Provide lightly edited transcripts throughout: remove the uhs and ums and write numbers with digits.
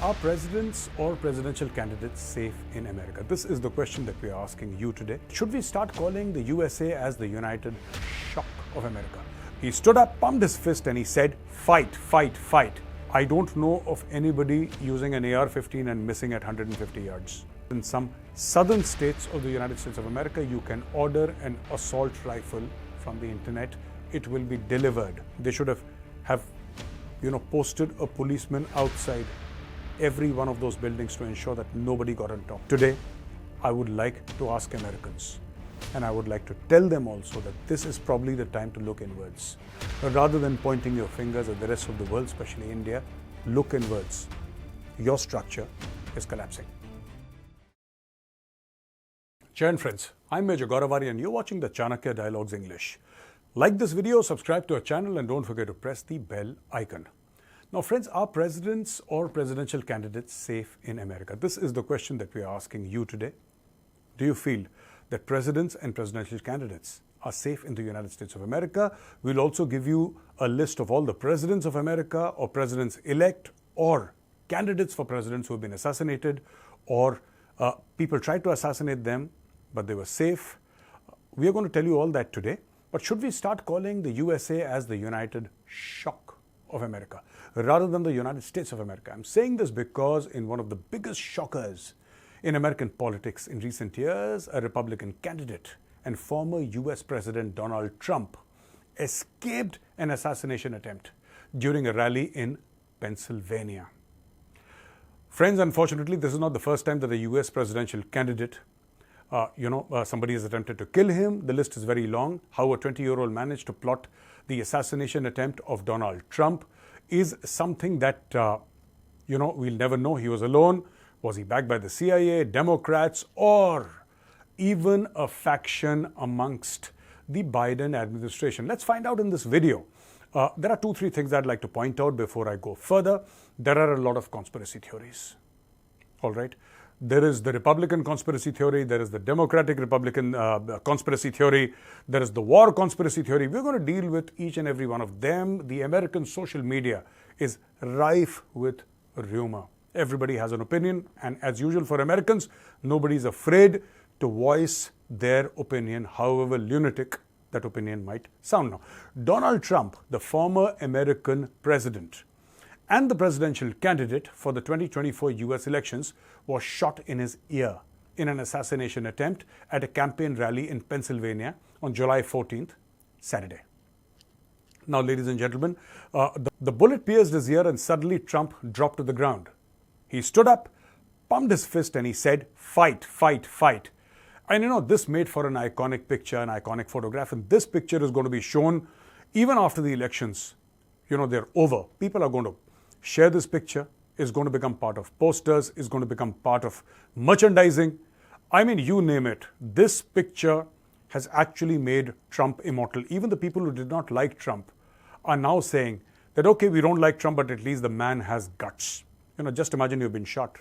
Are presidents or presidential candidates safe in America? This is the question that we are asking you today. Should we start calling the USA as the United Shock of America? He stood up, pumped his fist, and he said, fight, fight, fight. I don't know of anybody using an AR-15 and missing at 150 yards. In some southern states of the United States of America, you can order an assault rifle from the internet. It will be delivered. They should have posted a policeman outside every one of those buildings to ensure that nobody got on top. Today, I would like to ask Americans, and I would like to tell them also that this is probably the time to look inwards. Rather than pointing your fingers at the rest of the world, especially India, look inwards. Your structure is collapsing. Chair and friends, I'm Major Gaurav Arya and you're watching the Chanakya Dialogues English. Like this video, subscribe to our channel and don't forget to press the bell icon. Now friends, are presidents or presidential candidates safe in America? This is the question that we are asking you today. Do you feel that presidents and presidential candidates are safe in the United States of America? We'll also give you a list of all the presidents of America or presidents-elect or candidates for presidents who have been assassinated or people tried to assassinate them, but they were safe. We are going to tell you all that today. But should we start calling the USA as the United Shock of America rather than the United States of America? I'm saying this because in one of the biggest shockers in American politics in recent years, a Republican candidate and former US President Donald Trump escaped an assassination attempt during a rally in Pennsylvania. Friends, unfortunately, this is not the first time that a US presidential candidate somebody has attempted to kill him. The list is very long. How a 20-year-old managed to plot the assassination attempt of Donald Trump is something that, we'll never know. He was alone. Was he backed by the CIA, Democrats, or even a faction amongst the Biden administration? Let's find out in this video. There are 2-3 things I'd like to point out before I go further. There are a lot of conspiracy theories. All right. There is the Republican conspiracy theory, there is the Democratic Republican conspiracy theory, there is the war conspiracy theory. We're going to deal with each and every one of them. The American social media is rife with rumor. Everybody has an opinion, and as usual for Americans, nobody is afraid to voice their opinion, however lunatic that opinion might sound. Now, Donald Trump, the former American president and the presidential candidate for the 2024 US elections, was shot in his ear in an assassination attempt at a campaign rally in Pennsylvania on July 14th, Saturday. Now, ladies and gentlemen, the bullet pierced his ear and suddenly Trump dropped to the ground. He stood up, pumped his fist, and he said, fight, fight, fight. And this made for an iconic picture, an iconic photograph, and this picture is going to be shown even after the elections. They're over. People are going to share this picture, is going to become part of posters, is going to become part of merchandising. I mean, you name it. This picture has actually made Trump immortal. Even the people who did not like Trump are now saying that, okay, we don't like Trump, but at least the man has guts. Just imagine you've been shot.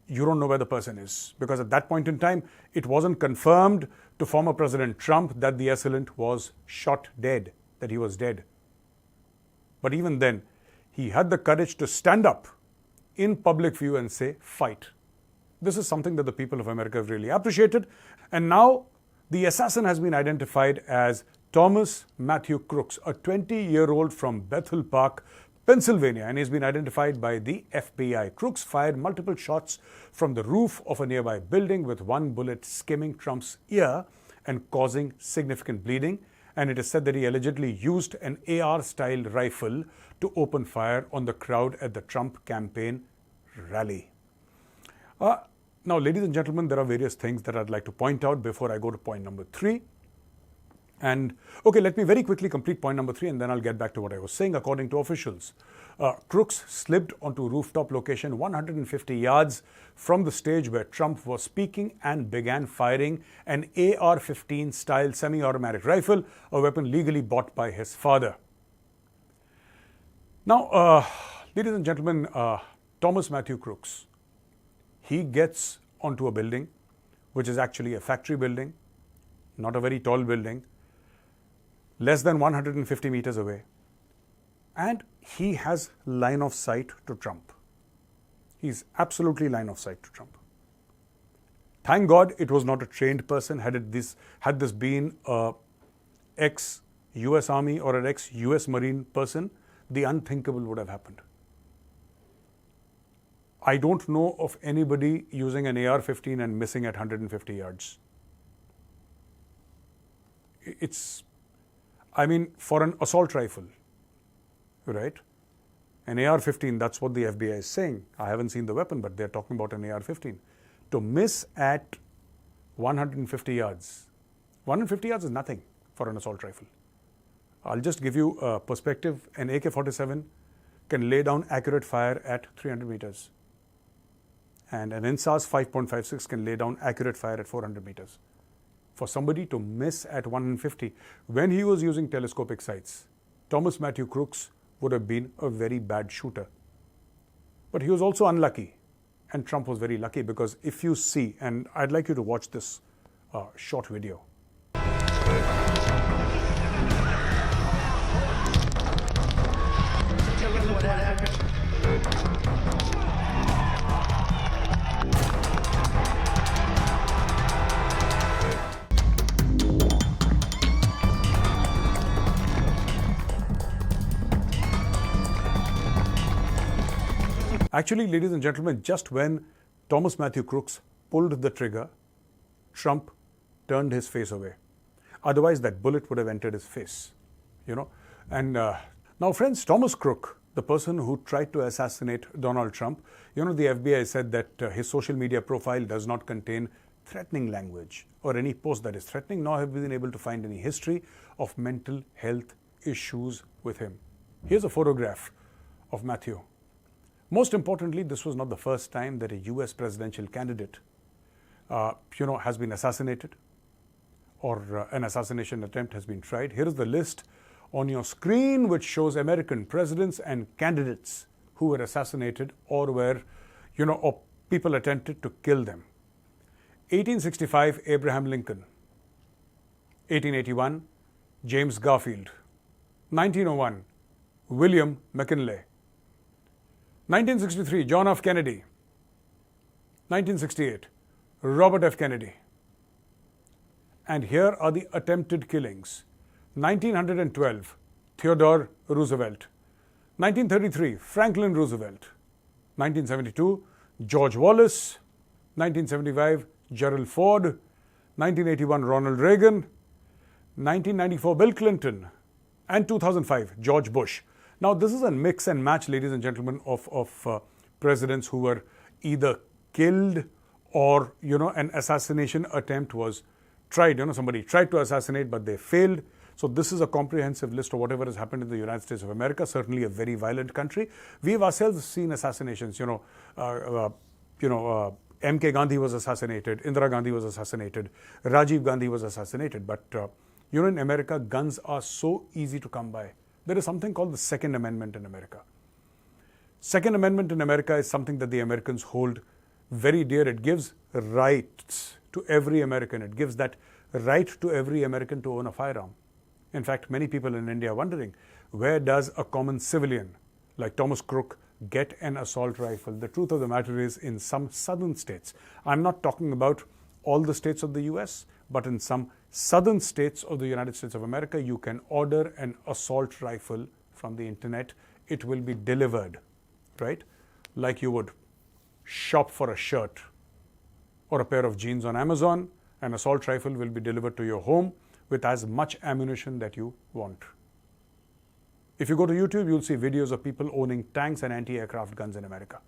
You don't know where the person is, because at that point in time, it wasn't confirmed to former President Trump that the assailant was shot dead, that he was dead. But even then, he had the courage to stand up in public view and say, fight. This is something that the people of America have really appreciated. And now the assassin has been identified as Thomas Matthew Crooks, a 20-year-old from Bethel Park, Pennsylvania, and he's been identified by the FBI. Crooks fired multiple shots from the roof of a nearby building, with one bullet skimming Trump's ear and causing significant bleeding. And it is said that he allegedly used an AR-style rifle to open fire on the crowd at the Trump campaign rally. Now, ladies and gentlemen, there are various things that I'd like to point out before I go to point number 3. And, okay, let me very quickly complete point number 3 and then I'll get back to what I was saying. According to officials, Crooks slipped onto a rooftop location 150 yards from the stage where Trump was speaking and began firing an AR-15 style semi-automatic rifle, a weapon legally bought by his father. Now, ladies and gentlemen, Thomas Matthew Crooks, he gets onto a building, which is actually a factory building, not a very tall building, less than 150 meters away. And he has line of sight to Trump. He's absolutely line of sight to Trump. Thank God it was not a trained person. Had this been a ex-US Army or an ex-US Marine person, the unthinkable would have happened. I don't know of anybody using an AR-15 and missing at 150 yards. For an assault rifle, right? An AR-15, that's what the FBI is saying. I haven't seen the weapon, but they're talking about an AR-15. To miss at 150 yards. 150 yards is nothing for an assault rifle. I'll just give you a perspective. An AK-47 can lay down accurate fire at 300 meters. And an INSAS 5.56 can lay down accurate fire at 400 meters. For somebody to miss at 150, when he was using telescopic sights, Thomas Matthew Crooks would have been a very bad shooter. But he was also unlucky. And Trump was very lucky, because if you see, and I'd like you to watch this short video. Actually, ladies and gentlemen, just when Thomas Matthew Crooks pulled the trigger, Trump turned his face away. Otherwise, that bullet would have entered his face, And now, friends, Thomas Crook, the person who tried to assassinate Donald Trump, the FBI said that his social media profile does not contain threatening language or any post that is threatening, nor have we been able to find any history of mental health issues with him. Here's a photograph of Matthew. Most importantly, this was not the first time that a US presidential candidate, has been assassinated, or an assassination attempt has been tried. Here is the list on your screen, which shows American presidents and candidates who were assassinated or were, or people attempted to kill them. 1865, Abraham Lincoln. 1881, James Garfield. 1901, William McKinley. 1963, John F. Kennedy. 1968, Robert F. Kennedy. And here are the attempted killings. 1912, Theodore Roosevelt. 1933, Franklin Roosevelt. 1972, George Wallace. 1975, Gerald Ford. 1981, Ronald Reagan. 1994, Bill Clinton. And 2005, George Bush. Now, this is a mix and match, ladies and gentlemen, of presidents who were either killed or, an assassination attempt was tried. Somebody tried to assassinate, but they failed. So this is a comprehensive list of whatever has happened in the United States of America, certainly a very violent country. We have ourselves seen assassinations. M.K. Gandhi was assassinated, Indira Gandhi was assassinated, Rajiv Gandhi was assassinated. But, in America, guns are so easy to come by. There is something called the Second Amendment in America. Second Amendment in America is something that the Americans hold very dear. It gives rights to every American. It gives that right to every American to own a firearm. In fact, many people in India are wondering, where does a common civilian like Thomas Crook get an assault rifle? The truth of the matter is, in some southern states, I'm not talking about all the states of the US, but in some southern states of the United States of America, you can order an assault rifle from the internet. It will be delivered, right? Like you would shop for a shirt or a pair of jeans on Amazon. An assault rifle will be delivered to your home with as much ammunition that you want. If you go to YouTube, you'll see videos of people owning tanks and anti-aircraft guns in America.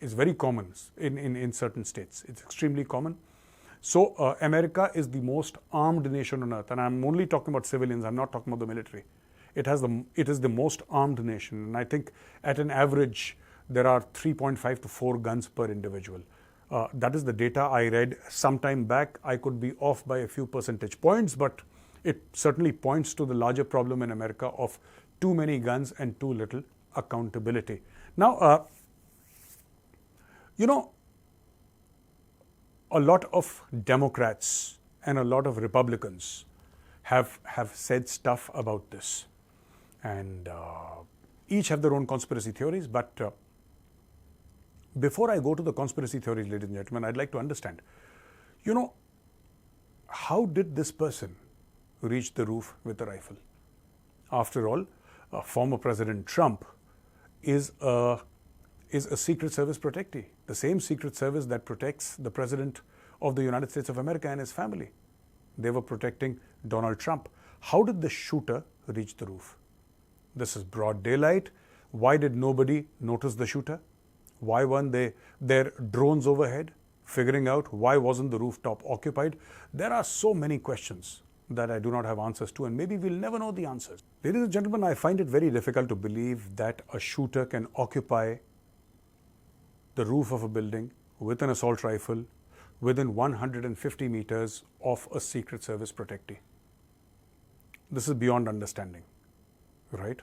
It's very common in certain states. It's extremely common. So America is the most armed nation on earth, and I'm only talking about civilians. I'm not talking about the military. It is the most armed nation, and I think at an average there are 3.5 to 4 guns per individual. That is the data I read some time back. I could be off by a few percentage points, but it certainly points to the larger problem in America of too many guns and too little accountability. Now, a lot of Democrats and a lot of Republicans have said stuff about this, and each have their own conspiracy theories, but Before I go to the conspiracy theories, ladies and gentlemen, I'd like to understand, you know, how did this person reach the roof with a rifle? After all, former President Trump is a Secret Service protectee, the same Secret Service that protects the President of the United States of America and his family. They were protecting Donald Trump. How did the shooter reach the roof? This is broad daylight. Why did nobody notice the shooter? Why weren't there drones overhead figuring out why wasn't the rooftop occupied? There are so many questions that I do not have answers to, and maybe we'll never know the answers. Ladies and gentlemen, I find it very difficult to believe that a shooter can occupy the roof of a building with an assault rifle within 150 meters of a Secret Service protectee. This is beyond understanding, right?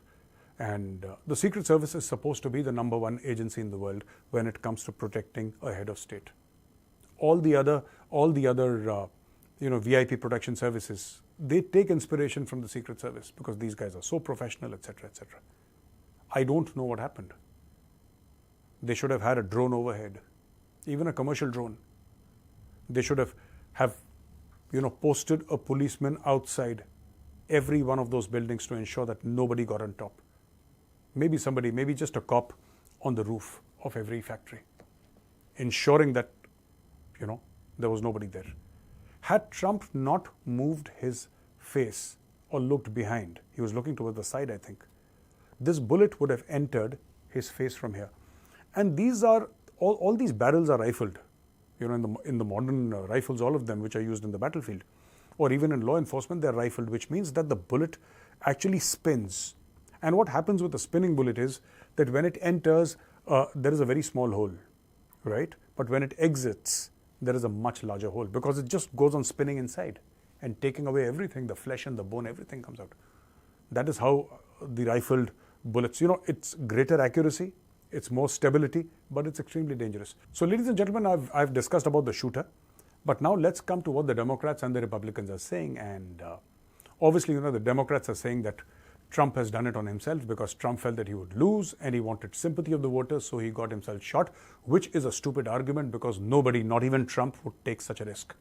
And the Secret Service is supposed to be the #1 agency in the world when it comes to protecting a head of state. All the other VIP protection services, they take inspiration from the Secret Service because these guys are so professional, etc., etc. I don't know what happened. They should have had a drone overhead, even a commercial drone. They should have posted a policeman outside every one of those buildings to ensure that nobody got on top. Maybe just a cop on the roof of every factory, ensuring that, there was nobody there. Had Trump not moved his face or looked behind, he was looking towards the side, I think, this bullet would have entered his face from here. And these are, all these barrels are rifled. In the modern rifles, all of them which are used in the battlefield, or even in law enforcement, they're rifled, which means that the bullet actually spins. And what happens with a spinning bullet is that when it enters, there is a very small hole, right? But when it exits, there is a much larger hole because it just goes on spinning inside and taking away everything, the flesh and the bone, everything comes out. That is how the rifled bullets, it's greater accuracy, it's more stability, but it's extremely dangerous. So ladies and gentlemen, I've discussed about the shooter, but now let's come to what the Democrats and the Republicans are saying. And obviously, the Democrats are saying that Trump has done it on himself because Trump felt that he would lose and he wanted sympathy of the voters, so he got himself shot, which is a stupid argument because nobody, not even Trump, would take such a risk.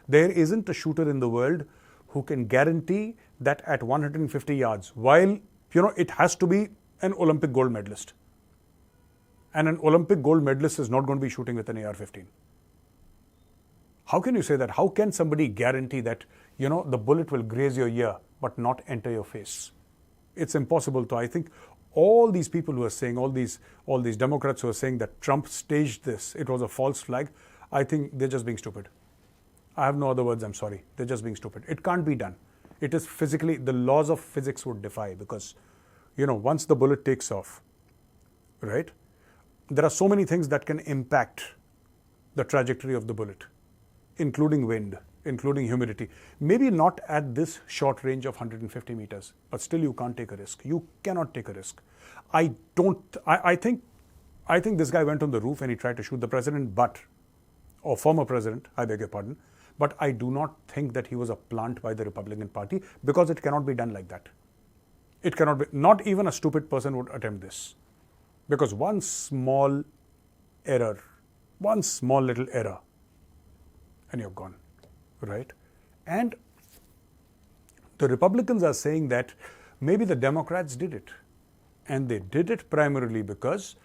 There isn't a shooter in the world who can guarantee that at 150 yards, while, it has to be an Olympic gold medalist. And an Olympic gold medalist is not going to be shooting with an AR-15. How can you say that? How can somebody guarantee that, the bullet will graze your ear but not enter your face? It's impossible to. I think all these people who are saying, all these Democrats who are saying that Trump staged this, it was a false flag, I think they're just being stupid. I have no other words, I'm sorry. They're just being stupid. It can't be done. It is physically, the laws of physics would defy because, once the bullet takes off, right, there are so many things that can impact the trajectory of the bullet, including wind, including humidity. Maybe not at this short range of 150 meters, but still you can't take a risk. You cannot take a risk. I think this guy went on the roof and he tried to shoot the president, or former president, I beg your pardon, but I do not think that he was a plant by the Republican Party because it cannot be done like that. It cannot be, not even a stupid person would attempt this. Because one small error, one small little error, and you're gone, right? And the Republicans are saying that maybe the Democrats did it. And they did it primarily because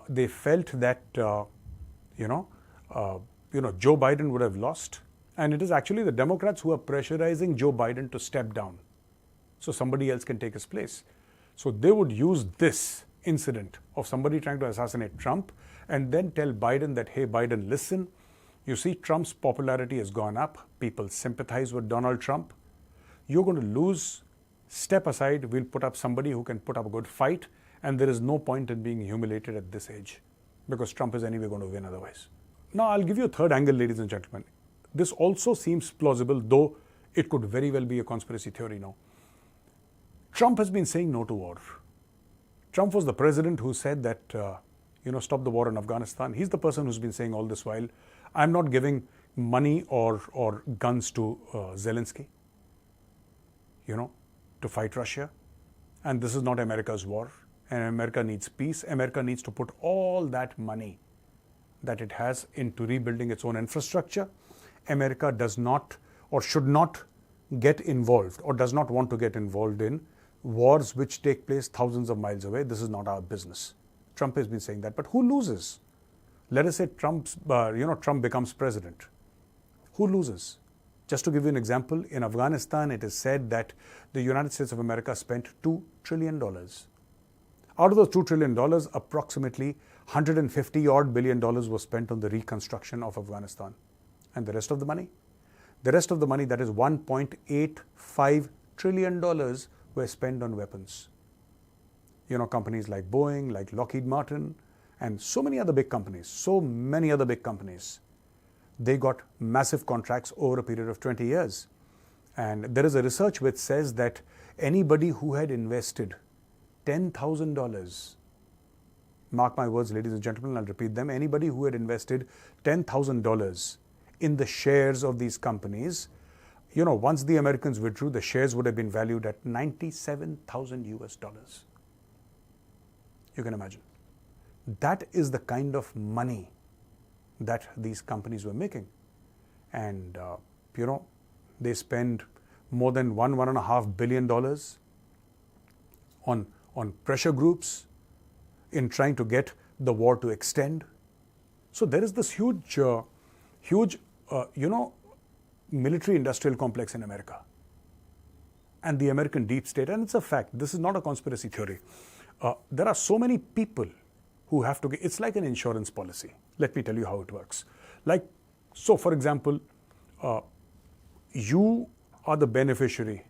they felt that, Joe Biden would have lost. And it is actually the Democrats who are pressurizing Joe Biden to step down so somebody else can take his place. So they would use this incident of somebody trying to assassinate Trump and then tell Biden that, hey, Biden, listen, you see Trump's popularity has gone up. People sympathize with Donald Trump. You're going to lose. Step aside. We'll put up somebody who can put up a good fight. And there is no point in being humiliated at this age because Trump is anyway going to win otherwise. Now, I'll give you a third angle, ladies and gentlemen. This also seems plausible, though it could very well be a conspiracy theory now. Trump has been saying no to war. Trump was the president who said that, stop the war in Afghanistan. He's the person who's been saying all this while, I'm not giving money or guns to Zelensky, to fight Russia. And this is not America's war. And America needs peace. America needs to put all that money that it has into rebuilding its own infrastructure. America does not or should not get involved or does not want to get involved in wars which take place thousands of miles away. This is not our business. Trump has been saying that. But who loses? Let us say Trump becomes president. Who loses? Just to give you an example, in Afghanistan, it is said that the United States of America spent $2 trillion. Out of those $2 trillion, approximately $150 billion was spent on the reconstruction of Afghanistan. And the rest of the money? The rest of the money, that is $1.85 trillion, were spent on weapons. Companies like Boeing, like Lockheed Martin, and so many other big companies, they got massive contracts over a period of 20 years. And there is a research which says that anybody who had invested $10,000, mark my words, ladies and gentlemen, I'll repeat them, anybody who had invested $10,000 in the shares of these companies, once the Americans withdrew, the shares would have been valued at $97,000 US. You can imagine. That is the kind of money that these companies were making. And, they spend more than $1.5 billion on pressure groups in trying to get the war to extend. So there is this huge, military industrial complex in America. And the American deep state, and it's a fact, this is not a conspiracy theory. There are so many people who have to get, it's like an insurance policy. Let me tell you how it works. So for example, you are the beneficiary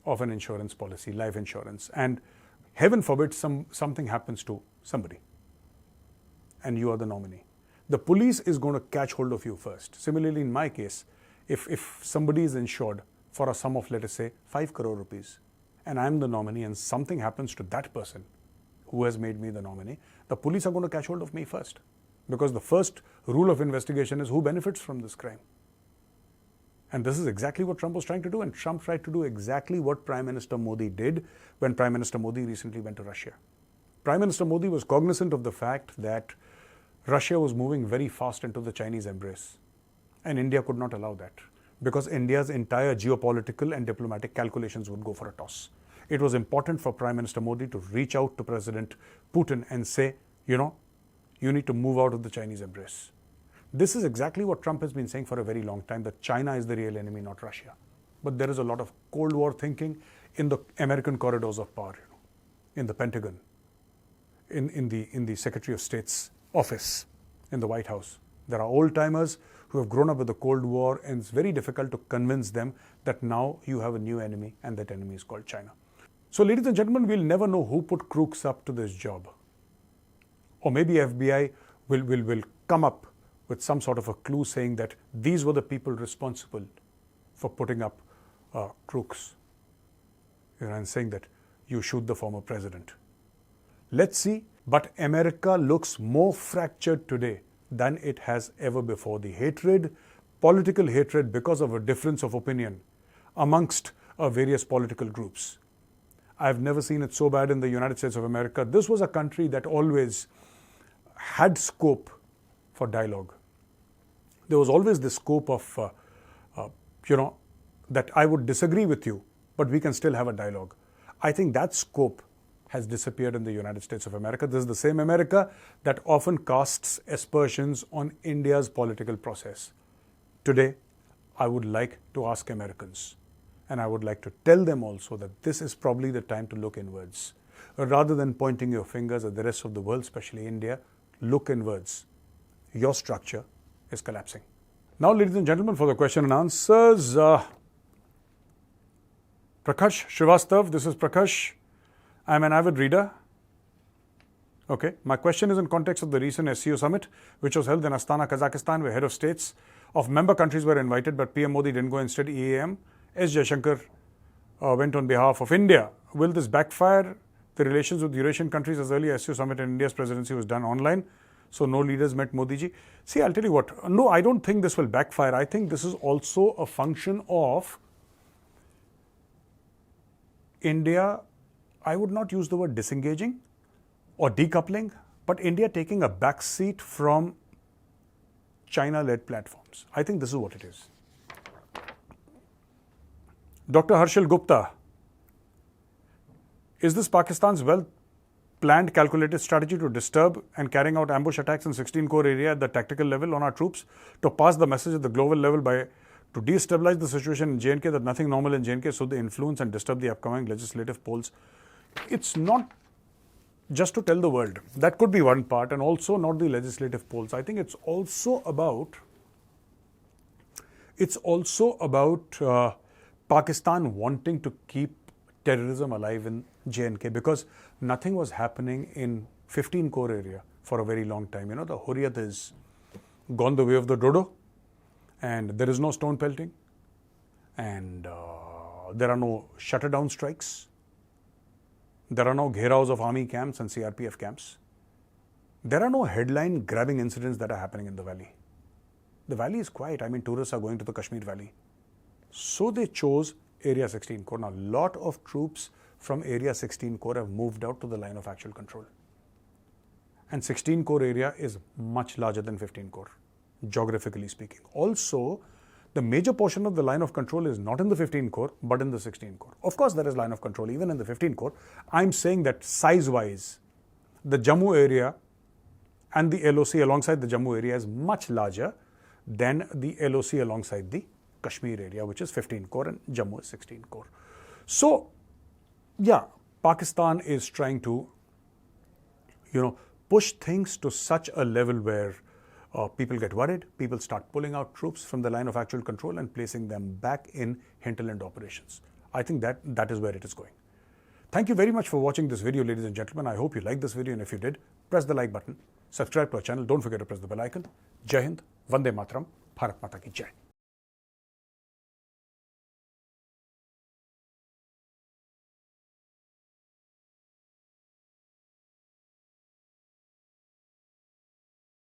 of an insurance policy, life insurance, and heaven forbid something happens to somebody and you are the nominee. The police is going to catch hold of you first. Similarly, in my case, if somebody is insured for a sum of, let us say, 5 crore rupees, and I'm the nominee and something happens to that person who has made me the nominee, the police are going to catch hold of me first. Because the first rule of investigation is who benefits from this crime. And this is exactly what Trump was trying to do, and Trump tried to do exactly what Prime Minister Modi did when Prime Minister Modi recently went to Russia. Prime Minister Modi was cognizant of the fact that Russia was moving very fast into the Chinese embrace. And India could not allow that, because India's entire geopolitical and diplomatic calculations would go for a toss. It was important for Prime Minister Modi to reach out to President Putin and say, you need to move out of the Chinese embrace. This is exactly what Trump has been saying for a very long time, that China is the real enemy, not Russia. But there is a lot of Cold War thinking in the American corridors of power, in the Pentagon, in the Secretary of State's office, in the White House. There are old-timers who have grown up with the Cold War, and it's very difficult to convince them that now you have a new enemy, and that enemy is called China. So, ladies and gentlemen, we'll never know who put Crooks up to this job. Or maybe FBI will come up with some sort of a clue saying that these were the people responsible for putting up Crooks, and saying that you shoot the former president. Let's see. But America looks more fractured today than it has ever before. The hatred, political hatred because of a difference of opinion amongst various political groups. I've never seen it so bad in the United States of America. This was a country that always had scope for dialogue. There was always the scope of, that I would disagree with you, but we can still have a dialogue. I think that scope has disappeared in the United States of America. This is the same America that often casts aspersions on India's political process. Today, I would like to ask Americans, and I would like to tell them also, that this is probably the time to look inwards. Rather than pointing your fingers at the rest of the world, especially India, look inwards. Your structure is collapsing. Now, ladies and gentlemen, for the question and answers, Prakash Srivastav, this is Prakash. I'm an avid reader. Okay, my question is in context of the recent SCO summit, which was held in Astana, Kazakhstan, where head of states of member countries were invited, but PM Modi didn't go. Instead, EAM S. Jaishankar went on behalf of India. Will this backfire the relations with Eurasian countries, as early SCO summit in India's presidency was done online? So no leaders met Modi ji. See, I'll tell you what. No, I don't think this will backfire. I think this is also a function of India. I would not use the word disengaging or decoupling, but India taking a backseat from China-led platforms. I think this is what it is. Dr. Harshal Gupta, is this Pakistan's well-planned, calculated strategy to disturb and carrying out ambush attacks in 16 core area at the tactical level on our troops to pass the message at the global level to destabilize the situation in J&K that nothing normal in J&K, so they influence and disturb the upcoming legislative polls? It's not just to tell the world. That could be one part, and also not the legislative polls. I think it's also about Pakistan wanting to keep terrorism alive in J&K, because nothing was happening in 15 core area for a very long time. You know, the Hurriyat has gone the way of the dodo, and there is no stone pelting, and there are no shutter down strikes. There are no gheraos of army camps and CRPF camps. There are no headline grabbing incidents that are happening in the valley. The valley is quiet. I mean, tourists are going to the Kashmir Valley. So they chose Area 16 Core. Now, a lot of troops from Area 16 Core have moved out to the line of actual control. And 16 Core area is much larger than 15 Core, geographically speaking. Also, the major portion of the line of control is not in the 15 Core, but in the 16 Core. Of course, there is line of control even in the 15 Core. I'm saying that size-wise, the Jammu area and the LOC alongside the Jammu area is much larger than the LOC alongside the Kashmir area, which is 15 Core, and Jammu is 16 Core. So, yeah, Pakistan is trying to, push things to such a level where people get worried, people start pulling out troops from the line of actual control and placing them back in hinterland operations. I think that is where it is going. Thank you very much for watching this video, ladies and gentlemen. I hope you liked this video, and if you did, press the like button, subscribe to our channel, don't forget to press the bell icon. Jai Hind, Vande Mataram, Bharat Mata Ki Jai.